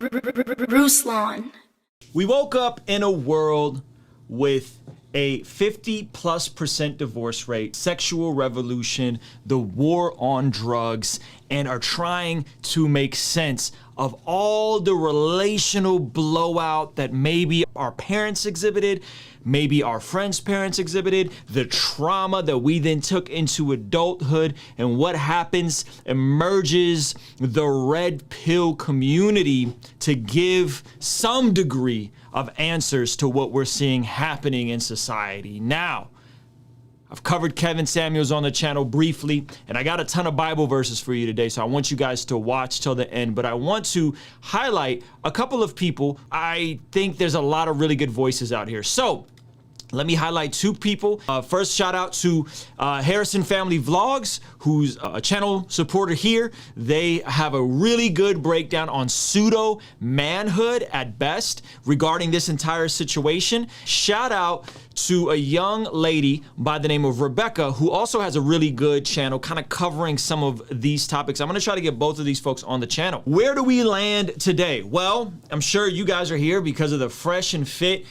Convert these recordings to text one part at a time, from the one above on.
Ruslan. We woke up in a world with a 50+% divorce rate, sexual revolution, the war on drugs, and are trying to make sense of all the relational blowout that maybe our parents exhibited, maybe our friends' parents exhibited, the trauma that we then took into adulthood, and what happens emerges the red pill community to give some degree of answers to what we're seeing happening in society. Now, I've covered Kevin Samuels on the channel briefly, and I got a ton of Bible verses for you today, so I want you guys to watch till the end. But I want to highlight a couple of people. I think there's a lot of really good voices out here. So let me highlight two people. First, shout out to Harrison Family Vlogs, who's a channel supporter here. They have a really good breakdown on pseudo manhood at best regarding this entire situation. Shout out to a young lady by the name of Rebecca, who also has a really good channel kind of covering some of these topics. I'm gonna try to get both of these folks on the channel. Where do we land today? Well, I'm sure you guys are here because of the Fresh and Fit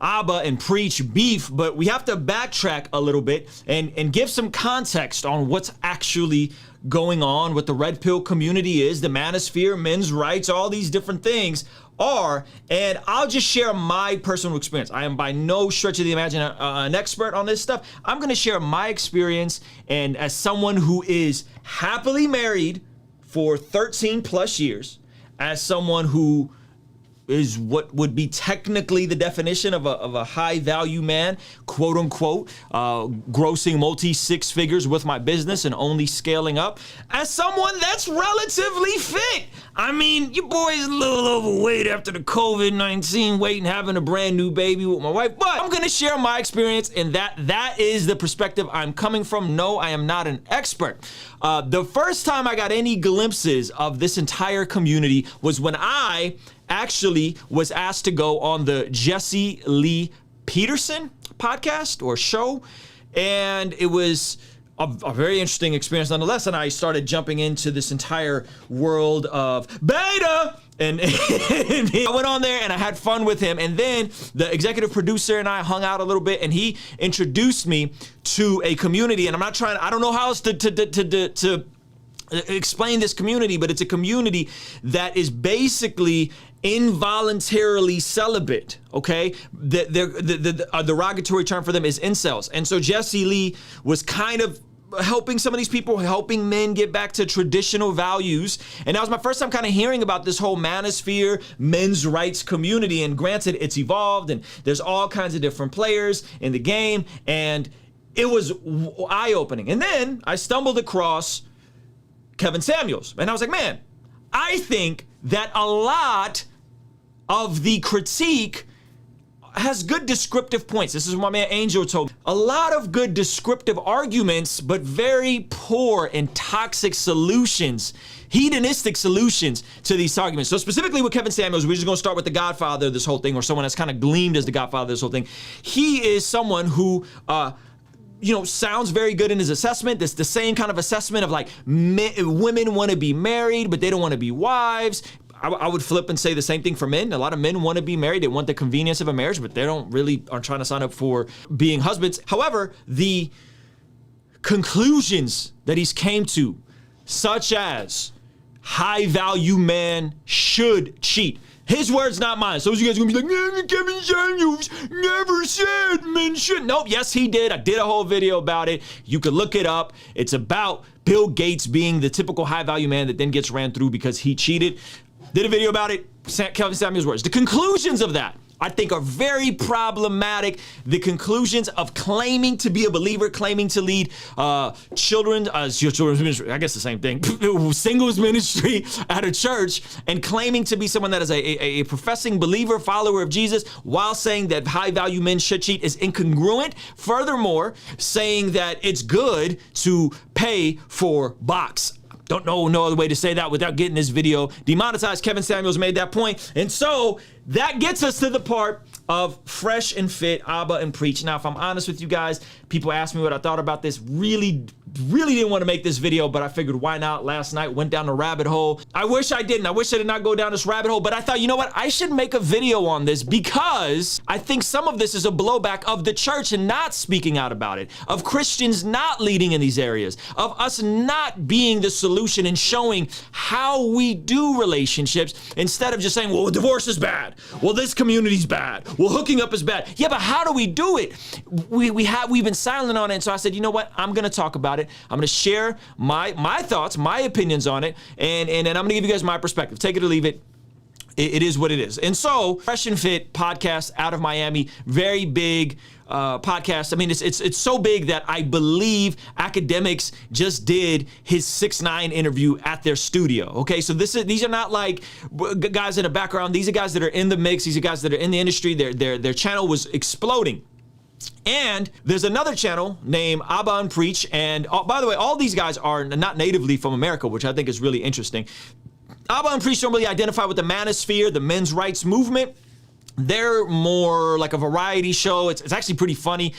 Abba and Preach beef, but we have to backtrack a little bit and give some context on what's actually going on, what the red pill community is, the manosphere, men's rights, all these different things are, and I'll just share my personal experience. I am by no stretch of the imagination an expert on this stuff. I'm gonna share my experience, and as someone who is happily married for 13+ years, as someone who is what would be technically the definition of a high value man, quote unquote, grossing multi-six figures with my business and only scaling up, as someone that's relatively fit. I mean, your boy's a little overweight after the COVID-19 waiting, having a brand new baby with my wife, but I'm gonna share my experience, and that is the perspective I'm coming from. No, I am not an expert. The first time I got any glimpses of this entire community was when I actually was asked to go on the Jesse Lee Peterson podcast or show, and it was a very interesting experience nonetheless, and I started jumping into this entire world of beta, and I went on there and I had fun with him, and then the executive producer and I hung out a little bit, and he introduced me to a community, and I don't know how else to explain this community, but it's a community that is basically involuntarily celibate, okay? The derogatory term for them is incels. And so Jesse Lee was kind of helping some of these people, helping men get back to traditional values. And that was my first time kind of hearing about this whole manosphere, men's rights community. And granted, it's evolved and there's all kinds of different players in the game. And it was eye-opening. And then I stumbled across Kevin Samuels. And I was like, man, I think that a lot of the critique has good descriptive points. This is what my man Angel told me. A lot of good descriptive arguments, but very poor and toxic solutions, hedonistic solutions to these arguments. So specifically with Kevin Samuels, we're just gonna start with the godfather of this whole thing, or someone that's kind of gleamed as the godfather of this whole thing. He is someone who, sounds very good in his assessment. It's the same kind of assessment of like women want to be married, but they don't want to be wives. I would flip and say the same thing for men. A lot of men want to be married. They want the convenience of a marriage, but they don't really are trying to sign up for being husbands. However, the conclusions that he's came to, such as high value man should cheat. His words, not mine. So you guys are gonna be like, Kevin Samuels never said men should. Nope, yes he did. I did a whole video about it. You could look it up. It's about Bill Gates being the typical high value man that then gets ran through because he cheated. Did a video about it. Kevin Samuels' words. The conclusions of that, I think, are very problematic. The conclusions of claiming to be a believer, claiming to lead children's ministry, I guess the same thing, singles ministry at a church, and claiming to be someone that is a professing believer, follower of Jesus, while saying that high value men should cheat is incongruent. Furthermore, saying that it's good to pay for box. Don't know no other way to say that without getting this video demonetized. Kevin Samuels made that point. And so that gets us to the part of Fresh and Fit, Abba and Preach. Now, if I'm honest with you guys, people asked me what I thought about this. Really didn't want to make this video, but I figured why not? Last night, went down the rabbit hole. I wish I didn't. I wish I did not go down this rabbit hole, but I thought, you know what? I should make a video on this because I think some of this is a blowback of the church and not speaking out about it, of Christians not leading in these areas, of us not being the solution and showing how we do relationships instead of just saying, well, divorce is bad. Well, this community's bad. Well, hooking up is bad. Yeah, but how do we do it? We've been silent on it. And so I said, you know what? I'm going to talk about it. I'm going to share my thoughts, my opinions on it. And I'm going to give you guys my perspective. Take it or leave it. It is what it is. And so Fresh and Fit podcast out of Miami, very big podcast. I mean, it's so big that I believe Academics just did his 6ix9ine interview at their studio. Okay, so these are not like guys in the background. These are guys that are in the mix. These are guys that are in the industry. Their channel was exploding. And there's another channel named Abba and Preach. And by the way, all these guys are not natively from America, which I think is really interesting. Abba and Preach don't really identify with the manosphere, the men's rights movement. They're more like a variety show. It's actually pretty funny.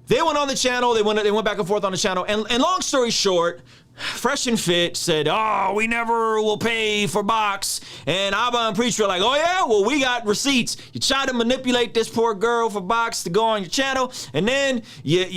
They went on the channel. They went back and forth on the channel. And long story short, Fresh and Fit said, oh, we never will pay for box. And Abba and Preach were like, oh yeah, well, we got receipts. You try to manipulate this poor girl for box to go on your channel, and then you're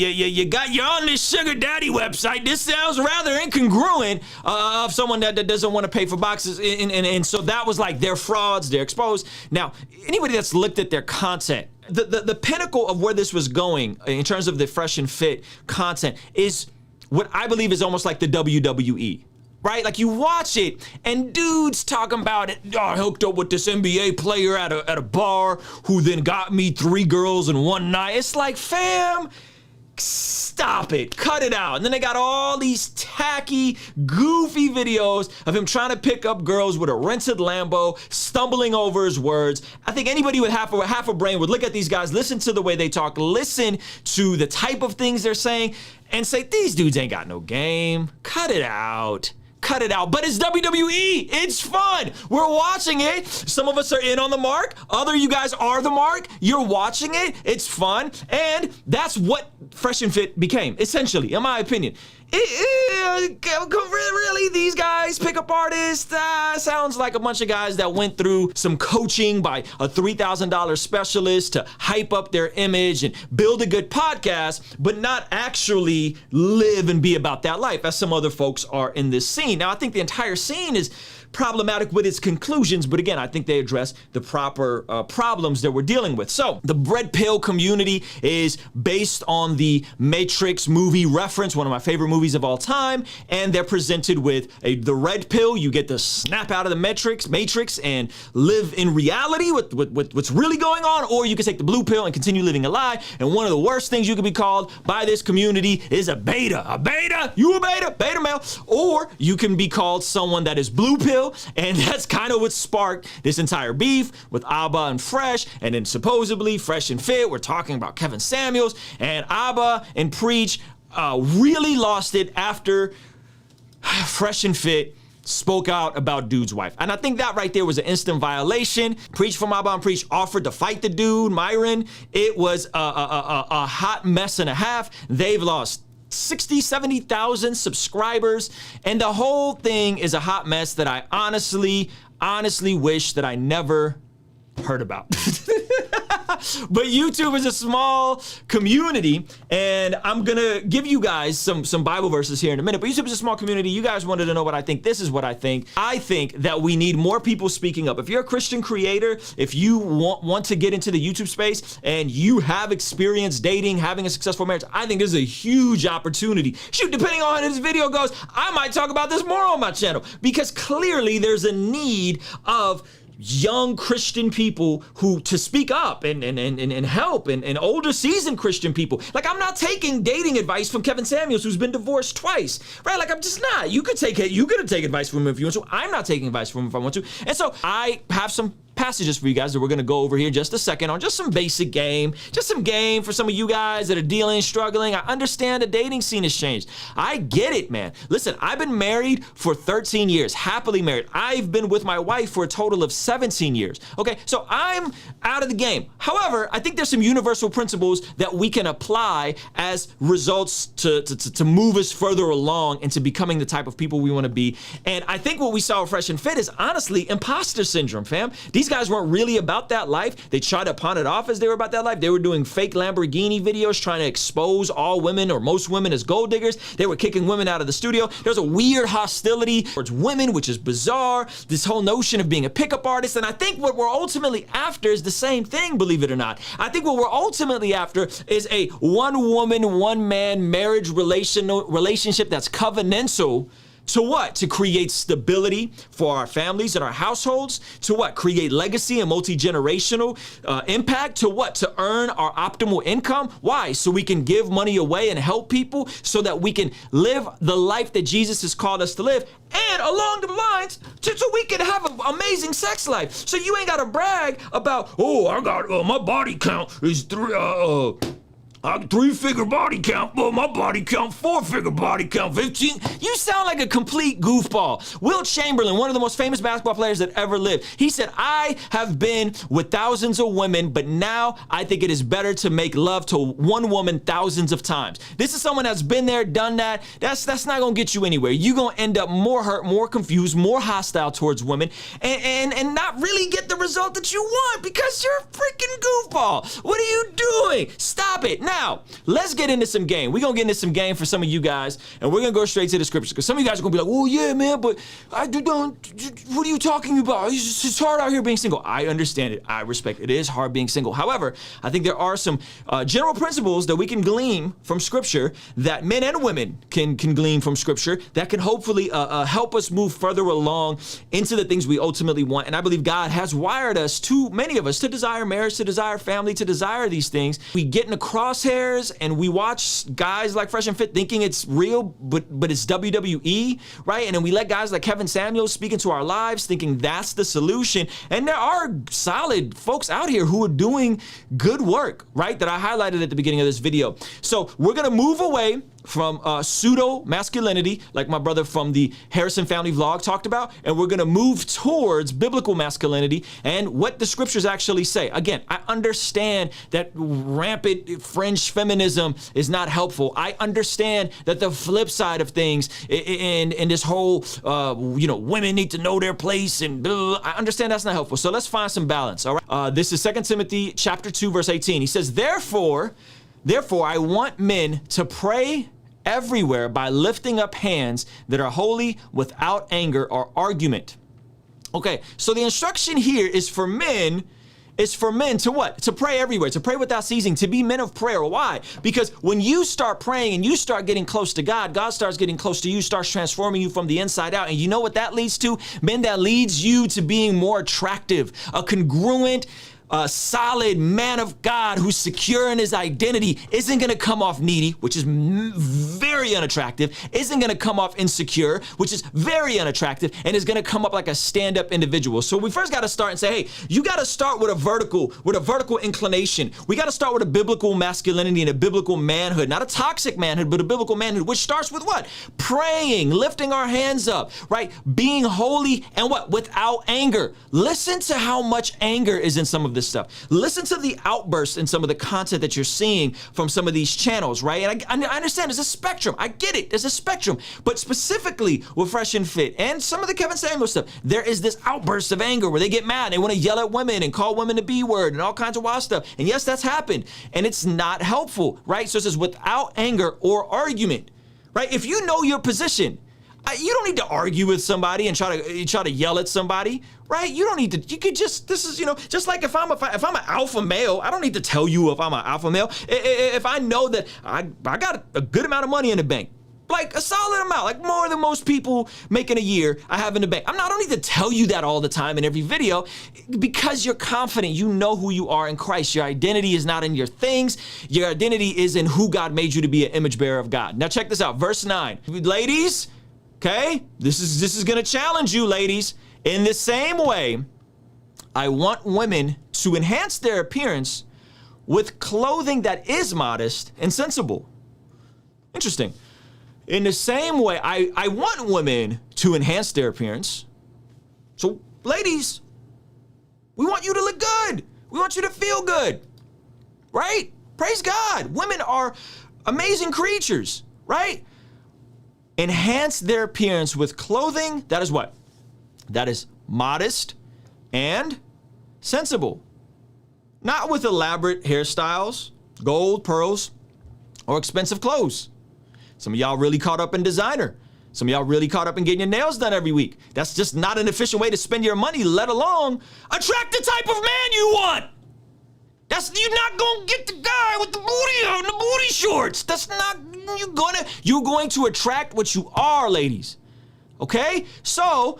on this sugar daddy website. This sounds rather incongruent of someone that doesn't want to pay for boxes. And so that was like, they're frauds, they're exposed. Now, anybody that's looked at their content, the pinnacle of where this was going in terms of the Fresh and Fit content is what I believe is almost like the WWE, right? Like you watch it and dudes talking about it. Oh, I hooked up with this NBA player at a bar who then got me 3 girls in one night. It's like, fam, stop it, cut it out. And then they got all these tacky, goofy videos of him trying to pick up girls with a rented Lambo, stumbling over his words. I think anybody with half a brain would look at these guys, listen to the way they talk, listen to the type of things they're saying, and say, these dudes ain't got no game. Cut it out. Cut it out. But it's WWE. It's fun. We're watching it. Some of us are in on the mark. Other you guys are the mark. You're watching it. It's fun. And that's what Fresh and Fit became, essentially, in my opinion. Really, these guys, pickup artists, sounds like a bunch of guys that went through some coaching by a $3,000 specialist to hype up their image and build a good podcast, but not actually live and be about that life, as some other folks are in this scene. Now, I think the entire scene is problematic with its conclusions, but again, I think they address the proper problems that we're dealing with. So the red pill community is based on the Matrix movie reference, one of my favorite movies of all time, and they're presented with the red pill. You get to snap out of the Matrix and live in reality with what's really going on, or you can take the blue pill and continue living a lie. And one of the worst things you can be called by this community is a beta. A beta? You a beta? Beta male. Or you can be called someone that is blue pill. And that's kind of what sparked this entire beef with Abba and Fresh. And then supposedly Fresh and Fit, we're talking about Kevin Samuels, and Abba and Preach really lost it after Fresh and Fit spoke out about dude's wife. And I think that right there was an instant violation. Preach from Abba and Preach offered to fight the dude, Myron. It was a hot mess and a half. They've lost 60, 70,000 subscribers, and the whole thing is a hot mess that I honestly wish that I never heard about. But YouTube is a small community, and I'm gonna give you guys some Bible verses here in a minute, but YouTube is a small community. You guys wanted to know what I think. This is what I think. I think that we need more people speaking up. If you're a Christian creator, if you want to get into the YouTube space and you have experience dating, having a successful marriage, I think this is a huge opportunity. Shoot, depending on how this video goes, I might talk about this more on my channel, because clearly there's a need of young Christian people who to speak up and help, and older seasoned Christian people. Like, I'm not taking dating advice from Kevin Samuels, who's been divorced twice, right? Like, I'm just not. You could take advice from him if you want to. I'm not taking advice from him if I want to. And so I have some passages for you guys that we're going to go over here in just a second on just some basic game, just some game for some of you guys that are dealing, struggling. I understand the dating scene has changed. I get it, man. Listen, I've been married for 13 years, happily married. I've been with my wife for a total of 17 years. Okay, so I'm out of the game. However, I think there's some universal principles that we can apply as results to move us further along into becoming the type of people we want to be. And I think what we saw with Fresh and Fit is honestly imposter syndrome, fam. These guys weren't really about that life. They tried to pawn it off as they were about that life. They were doing fake Lamborghini videos trying to expose all women or most women as gold diggers. They were kicking women out of the studio. There's a weird hostility towards women, which is bizarre. This whole notion of being a pickup artist. And I think what we're ultimately after is the same thing, believe it or not. I think what we're ultimately after is a one woman, one man marriage relationship that's covenantal. To what? To create stability for our families and our households. To what? Create legacy and multi-generational impact. To what? To earn our optimal income. Why? So we can give money away and help people so that we can live the life that Jesus has called us to live. And along the lines, so we can have an amazing sex life. So you ain't got to brag about, oh, I got, my body count is 3-figure body count, but my body count, 4-figure body count, 15. You sound like a complete goofball. Wilt Chamberlain, one of the most famous basketball players that ever lived, he said, I have been with thousands of women, but now I think it is better to make love to one woman thousands of times. This is someone that's been there, done that. That's not gonna get you anywhere. You're gonna end up more hurt, more confused, more hostile towards women, and not really get the result that you want because you're a freaking goofball. What are you doing? Stop it. Now, let's get into some game. We're going to get into some game for some of you guys, and we're going to go straight to the scriptures, because some of you guys are going to be like, oh, yeah, man, but what are you talking about? It's hard out here being single. I understand it. I respect it. It is hard being single. However, I think there are some general principles that we can glean from Scripture, that men and women can glean from Scripture, that can hopefully help us move further along into the things we ultimately want. And I believe God has wired us, many of us, to desire marriage, to desire family, to desire these things. We get in the crosshairs and we watch guys like Fresh and Fit thinking it's real, but it's WWE, right? And then we let guys like Kevin Samuels speak into our lives thinking that's the solution. And there are solid folks out here who are doing good work, right? That I highlighted at the beginning of this video. So we're going to move away from pseudo masculinity, like my brother from the Harrison Family Vlog talked about, and we're gonna move towards biblical masculinity and what the scriptures actually say. Again, I understand that rampant fringe feminism is not helpful. I understand that the flip side of things in this whole, women need to know their place and blah, I understand that's not helpful. So let's find some balance, all right? This is 2 Timothy chapter 2, verse 18. He says, Therefore, I want men to pray everywhere by lifting up hands that are holy without anger or argument. Okay, so the instruction here is for men to what? To pray everywhere, to pray without ceasing, to be men of prayer. Why? Because when you start praying and you start getting close to God, God starts getting close to you, starts transforming you from the inside out. And you know what that leads to? Men, that leads you to being more attractive, a congruent, a solid man of God who's secure in his identity, isn't going to come off needy, which is very unattractive, isn't going to come off insecure, which is very unattractive, and is going to come up like a stand-up individual. So we first got to start and say, hey, you got to start with a vertical inclination. We got to start with a biblical masculinity and a biblical manhood, not a toxic manhood, but a biblical manhood, which starts with what? Praying, lifting our hands up, right? Being holy and what? Without anger. Listen to how much anger is in some of this stuff. Listen to the outbursts in some of the content that you're seeing from some of these channels, right? And I understand there's a spectrum. I get it. There's a spectrum. But specifically with Fresh and Fit and some of the Kevin Samuels stuff, there is this outburst of anger where they get mad. They want to yell at women and call women the B word and all kinds of wild stuff. And yes, that's happened. And it's not helpful, right? So it says without anger or argument, right? If you know your position, you don't need to argue with somebody and try to yell at somebody, right? You don't need to. You could just, this is, just like if I'm an alpha male, I don't need to tell you if I'm an alpha male. If I know that I got a good amount of money in the bank, like a solid amount, like more than most people make in a year, I have in the bank. I don't need to tell you that all the time in every video, because you're confident. You know who you are in Christ. Your identity is not in your things. Your identity is in who God made you to be, an image bearer of God. Now check this out, verse 9. Ladies, okay, this is gonna challenge you, ladies. In the same way, I want women to enhance their appearance with clothing that is modest and sensible. Interesting. In the same way, I want women to enhance their appearance. So, ladies, we want you to look good. We want you to feel good, right? Praise God. Women are amazing creatures, right? Enhance their appearance with clothing that is what? That is modest and sensible. Not with elaborate hairstyles, gold, pearls, or expensive clothes. Some of y'all really caught up in designer. Some of y'all really caught up in getting your nails done every week. That's just not an efficient way to spend your money, let alone attract the type of man you want. You're not gonna get the guy with the booty on the booty shorts. That's not, you're going to attract what you are, ladies. Okay? So,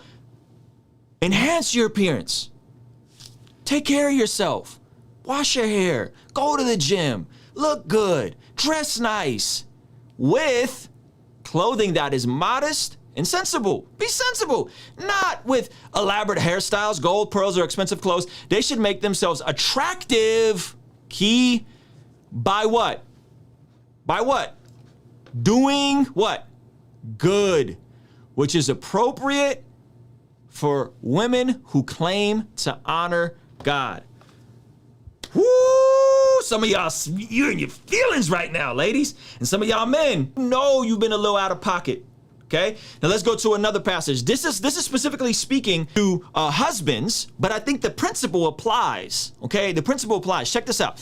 enhance your appearance. Take care of yourself. Wash your hair. Go to the gym. Look good. Dress nice. With clothing that is modest and sensible. Be sensible. Not with elaborate hairstyles, gold, pearls, or expensive clothes. They should make themselves attractive. Key by what? By what? Doing what? Good, which is appropriate for women who claim to honor God. Woo! Some of y'all, you're in your feelings right now, ladies. And some of y'all men know you've been a little out of pocket. Okay, now let's go to another passage. This is specifically speaking to husbands, but I think the principle applies. Okay, the principle applies. Check this out.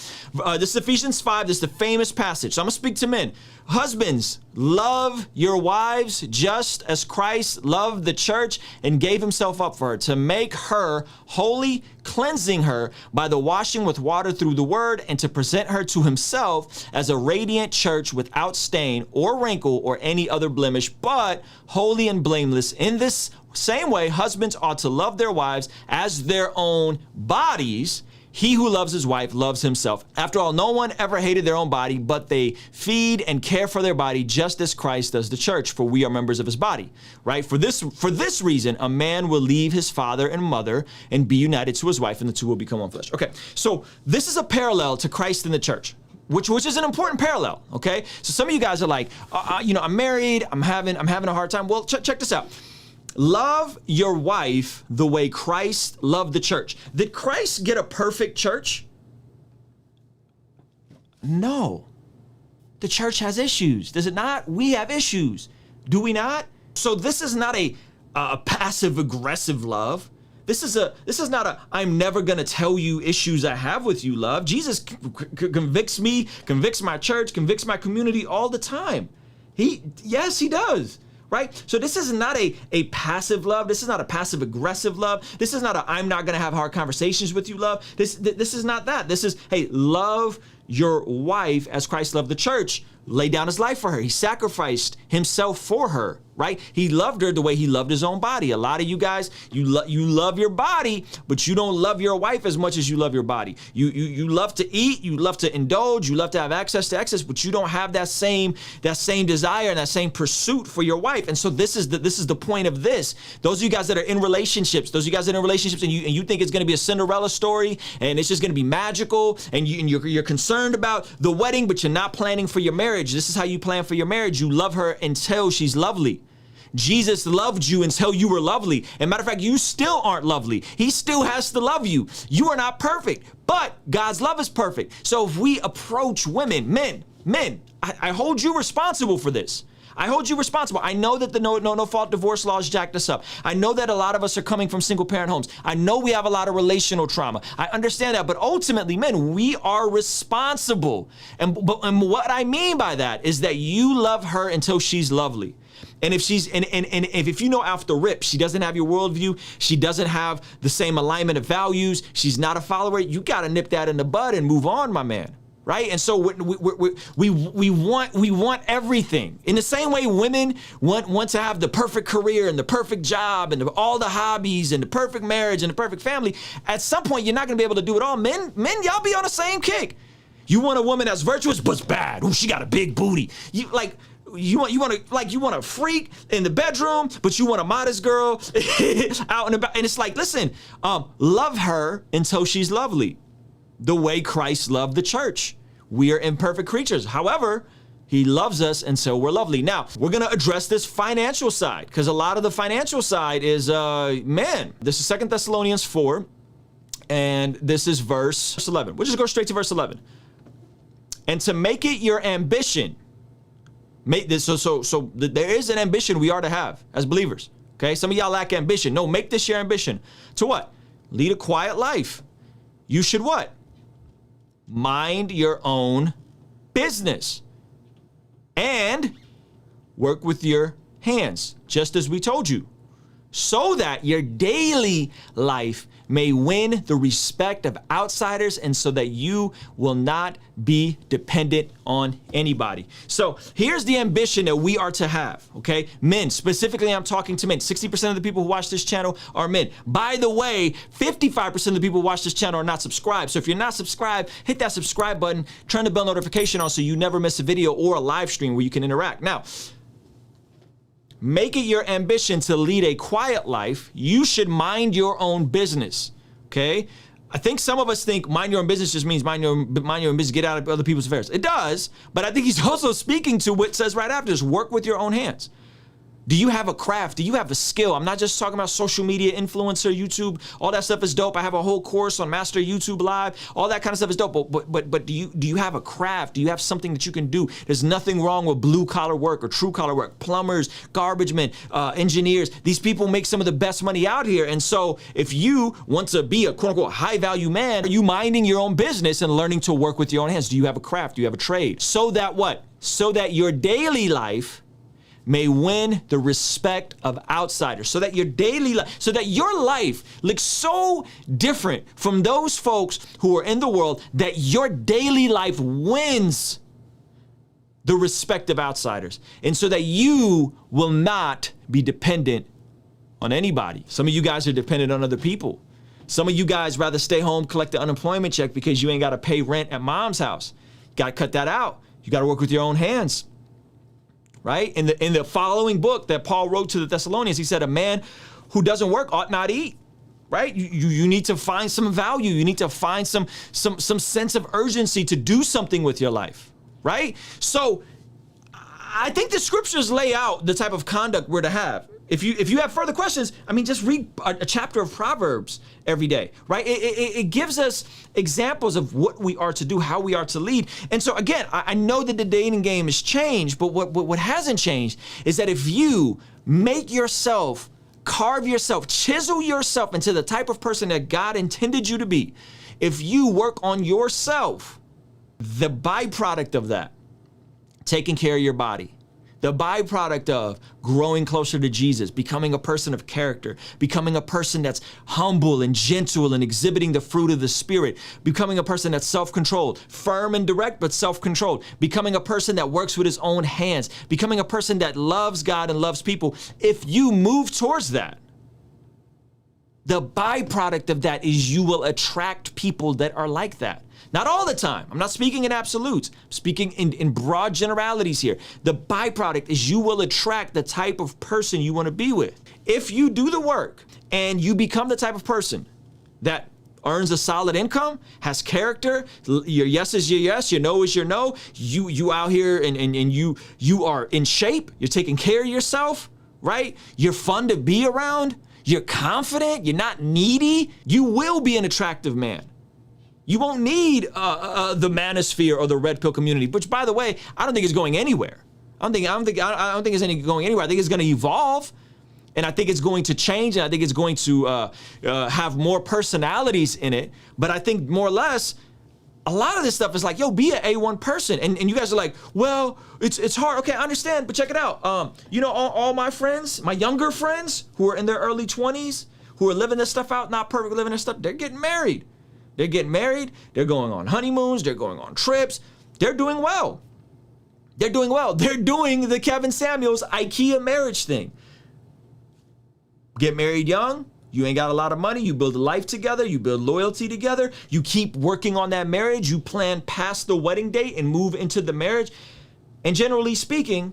This is Ephesians 5. This is the famous passage. So I'm gonna speak to men. Husbands, love your wives just as Christ loved the church and gave himself up for her, to make her holy, cleansing her by the washing with water through the word, and to present her to himself as a radiant church without stain or wrinkle or any other blemish, but holy and blameless. In this same way, husbands ought to love their wives as their own bodies. He who loves his wife loves himself. After all, no one ever hated their own body, but they feed and care for their body just as Christ does the church, for we are members of his body, right? For this reason, a man will leave his father and mother and be united to his wife, and the two will become one flesh. Okay, so this is a parallel to Christ and the church, which is an important parallel, okay? So some of you guys are like, I'm married, I'm having a hard time. Well, check this out. Love your wife the way Christ loved the church. Did Christ get a perfect church? No. The church has issues. Does it not? We have issues. Do we not? So this is not a passive aggressive love. This is not a I'm never gonna tell you issues I have with you love. Jesus convicts me, convicts my church, convicts my community all the time. Yes, he does. Right? So this is not a passive love. This is not a passive aggressive love. This is not a I'm not going to have hard conversations with you love. This is not that. This is, hey, love your wife as Christ loved the church. Lay down his life for her. He sacrificed himself for her, right? He loved her the way he loved his own body. A lot of you guys, you love your body, but you don't love your wife as much as you love your body. You love to eat, you love to indulge, you love to have access to excess, but you don't have that same desire and that same pursuit for your wife. And so this is the point of this. Those of you guys that are in relationships, and you think it's going to be a Cinderella story and it's just going to be magical, and you're concerned about the wedding, but you're not planning for your marriage. This is how you plan for your marriage. You love her until she's lovely. Jesus loved you until you were lovely. And matter of fact, you still aren't lovely. He still has to love you. You are not perfect, but God's love is perfect. So if we approach women, men, I hold you responsible for this. I hold you responsible. I know that the no fault divorce laws jacked us up. I know that a lot of us are coming from single parent homes. I know we have a lot of relational trauma. I understand that, but ultimately, men, we are responsible. And what I mean by that is that you love her until she's lovely. And if if you know off the rip, she doesn't have your worldview, she doesn't have the same alignment of values, she's not a follower, you got to nip that in the bud and move on, my man. Right? And so we want everything. In the same way women want to have the perfect career and the perfect job and all the hobbies and the perfect marriage and the perfect family. At some point, you're not going to be able to do it all. Men, y'all be on the same kick. You want a woman that's virtuous, but's bad. Ooh, she got a big booty. you want a freak in the bedroom, but you want a modest girl out and about. And it's like, listen, love her until she's lovely, the way Christ loved the church. We are imperfect creatures. However, he loves us, and so we're lovely. Now, we're going to address this financial side, because a lot of the financial side is, this is 2 Thessalonians 4, and this is verse 11. We'll just go straight to verse 11. And to make it your ambition, make this, so there is an ambition we are to have as believers, okay? Some of y'all lack ambition. No, make this your ambition. To what? Lead a quiet life. You should what? Mind your own business. And work with your hands, just as we told you, so that your daily life may win the respect of outsiders, and so that you will not be dependent on anybody. So here's the ambition that we are to have, okay? Men, specifically, I'm talking to men. 60% of the people who watch this channel are men. By the way, 55% of the people who watch this channel are not subscribed. So if you're not subscribed, hit that subscribe button, turn the bell notification on so you never miss a video or a live stream where you can interact. Now, make it your ambition to lead a quiet life. You should mind your own business, okay? I think some of us think mind your own business just means mind your own business, get out of other people's affairs. It does, but I think he's also speaking to what says right after this, work with your own hands. Do you have a craft? Do you have a skill? I'm not just talking about social media, influencer, YouTube. All that stuff is dope. I have a whole course on Master YouTube Live. All that kind of stuff is dope. But do you have a craft? Do you have something that you can do? There's nothing wrong with blue collar work or true collar work. Plumbers, garbage men, engineers. These people make some of the best money out here. And so if you want to be a quote unquote high value man, are you minding your own business and learning to work with your own hands? Do you have a craft? Do you have a trade? So that what? So that your daily life may win the respect of outsiders, so that your daily life, so that your life looks so different from those folks who are in the world that your daily life wins the respect of outsiders, and so that you will not be dependent on anybody. Some of you guys are dependent on other people. Some of you guys rather stay home, collect the unemployment check because you ain't got to pay rent at mom's house. You got to cut that out. You got to work with your own hands. Right? In the following book that Paul wrote to the Thessalonians, he said, a man who doesn't work ought not eat. Right? You need to find some value. You need to find some sense of urgency to do something with your life. Right? So I think the scriptures lay out the type of conduct we're to have. If you have further questions, I mean, just read a chapter of Proverbs every day, right? It gives us examples of what we are to do, how we are to lead. And so again, I know that the dating game has changed, but what hasn't changed is that if you make yourself, carve yourself, chisel yourself into the type of person that God intended you to be, if you work on yourself, the byproduct of that, taking care of your body, the byproduct of growing closer to Jesus, becoming a person of character, becoming a person that's humble and gentle and exhibiting the fruit of the Spirit, becoming a person that's self-controlled, firm and direct, but self-controlled, becoming a person that works with his own hands, becoming a person that loves God and loves people. If you move towards that, the byproduct of that is you will attract people that are like that. Not all the time. I'm not speaking in absolutes. I'm speaking in broad generalities here. The byproduct is you will attract the type of person you want to be with. If you do the work and you become the type of person that earns a solid income, has character, your yes is your yes, your no is your no, you out here and you are in shape, you're taking care of yourself, right? You're fun to be around, you're confident, you're not needy, you will be an attractive man. You won't need the manosphere or the red pill community, which, by the way, I don't think is going anywhere. I don't think it's going anywhere. I think it's going to evolve, and I think it's going to change, and I think it's going to have more personalities in it. But I think more or less, a lot of this stuff is like, yo, be an A1 person, and you guys are like, well, it's hard. Okay, I understand, but check it out. You know, all my friends, my younger friends who are in their early 20s, who are living this stuff out, not perfect, living this stuff, they're getting married. They're getting married, they're going on honeymoons, they're going on trips, they're doing well. They're doing well. They're doing the Kevin Samuels IKEA marriage thing. Get married young, you ain't got a lot of money, you build a life together, you build loyalty together, you keep working on that marriage, you plan past the wedding date and move into the marriage. And generally speaking,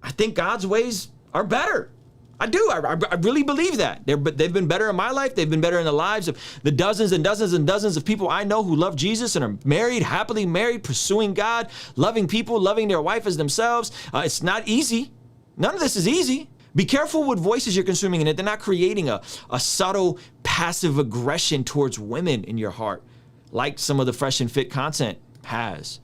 I think God's ways are better. I do. I really believe that. They've been better in my life. They've been better in the lives of the dozens and dozens and dozens of people I know who love Jesus and are married, happily married, pursuing God, loving people, loving their wife as themselves. It's not easy. None of this is easy. Be careful with voices you're consuming in it. They're not creating a subtle passive aggression towards women in your heart, like some of the Fresh and Fit content has.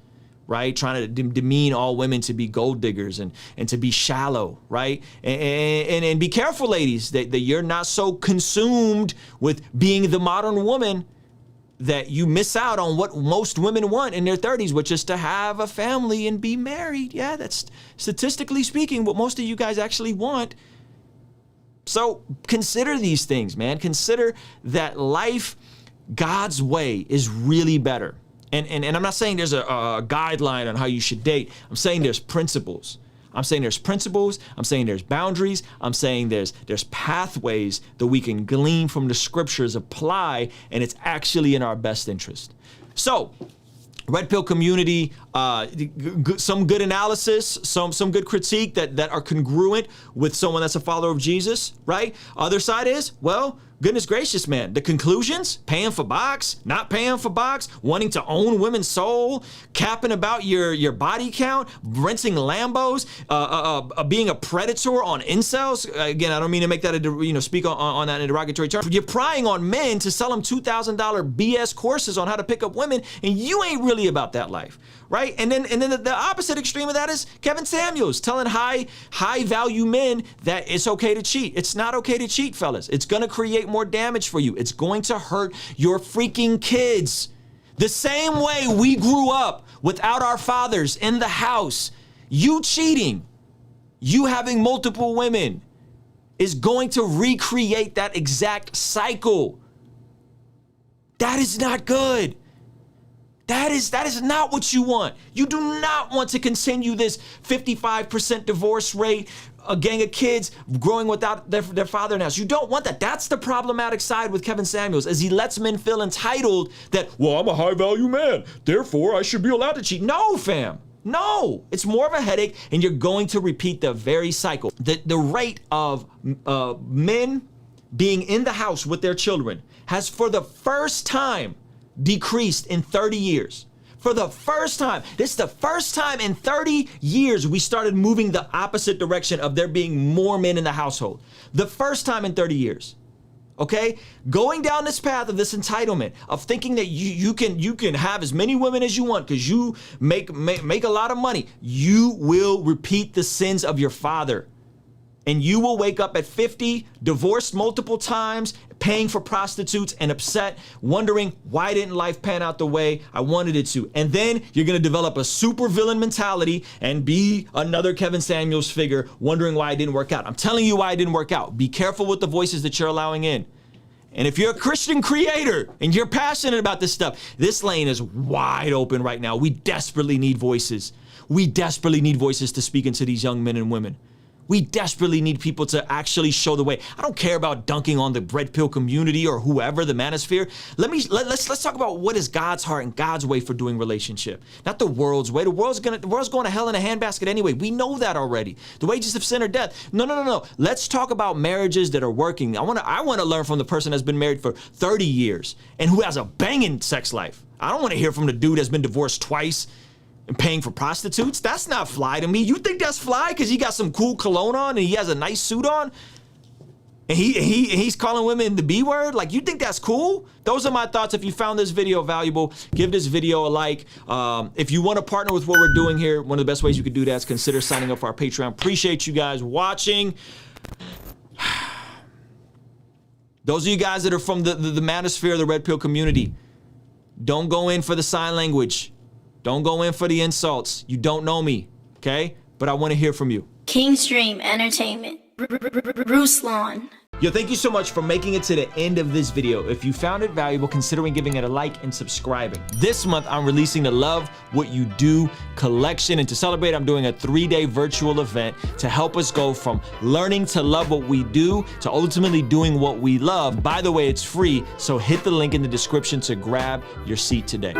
Right? Trying to demean all women to be gold diggers and to be shallow, right? And be careful, ladies, that you're not so consumed with being the modern woman that you miss out on what most women want in their 30s, which is to have a family and be married. Yeah, that's statistically speaking what most of you guys actually want. So consider these things, man. Consider that life God's way is really better. And I'm not saying there's a guideline on how you should date. I'm saying there's principles. I'm saying there's principles. I'm saying there's boundaries. I'm saying there's pathways that we can glean from the scriptures, apply, and it's actually in our best interest. So, Red Pill community, some good analysis, some good critique that are congruent with someone that's a follower of Jesus, right? Other side is, well, goodness gracious, man. The conclusions, paying for box, not paying for box, wanting to own women's soul, capping about your body count, renting Lambos, being a predator on incels. Again, I don't mean to make that, speak on that in a derogatory term. You're prying on men to sell them $2,000 BS courses on how to pick up women, and you ain't really about that life, right? And then the opposite extreme of that is Kevin Samuels telling high value men that it's okay to cheat. It's not okay to cheat, fellas. It's gonna create more damage for you. It's going to hurt your freaking kids. The same way we grew up without our fathers in the house, you cheating, you having multiple women is going to recreate that exact cycle. That is not good. That is not what you want. You do not want to continue this 55% divorce rate, a gang of kids growing without their father in the house. You don't want that. That's the problematic side with Kevin Samuels, as he lets men feel entitled that, well, I'm a high value man, therefore I should be allowed to cheat. No, fam. No, it's more of a headache, and you're going to repeat the very cycle. The rate of men being in the house with their children has, for the first time, decreased in 30 years. For the first time, this is the first time in 30 years we started moving the opposite direction of there being more men in the household. The first time in 30 years. Okay? Going down this path of this entitlement, of thinking that you can have as many women as you want because you make a lot of money, you will repeat the sins of your father. And you will wake up at 50, divorced multiple times, paying for prostitutes and upset, wondering why didn't life pan out the way I wanted it to. And then you're gonna develop a super villain mentality and be another Kevin Samuels figure, wondering why it didn't work out. I'm telling you why it didn't work out. Be careful with the voices that you're allowing in. And if you're a Christian creator and you're passionate about this stuff, this lane is wide open right now. We desperately need voices. We desperately need voices to speak into these young men and women. We desperately need people to actually show the way. I don't care about dunking on the Red Pill community or whoever, the manosphere. Let's talk about what is God's heart and God's way for doing relationship, not the world's way. The world's going to hell in a handbasket anyway. We know that already. The wages of sin are death. No. Let's talk about marriages that are working. I want to learn from the person that's been married for 30 years and who has a banging sex life. I don't want to hear from the dude that's been divorced twice and paying for prostitutes. That's not fly to me. You think that's fly because he got some cool cologne on and he has a nice suit on? And he's calling women the B word? Like, you think that's cool? Those are my thoughts. If you found this video valuable, give this video a like. If you want to partner with what we're doing here, one of the best ways you could do that is consider signing up for our Patreon. Appreciate you guys watching. Those of you guys that are from the manosphere, the Red Pill community, don't go in for the sign language. Don't go in for the insults. You don't know me, okay? But I want to hear from you. Kingstream Entertainment. Ruslan. Yo, thank you so much for making it to the end of this video. If you found it valuable, considering giving it a like and subscribing. This month, I'm releasing the Love What You Do collection. And to celebrate, I'm doing a 3-day virtual event to help us go from learning to love what we do to ultimately doing what we love. By the way, it's free, so hit the link in the description to grab your seat today.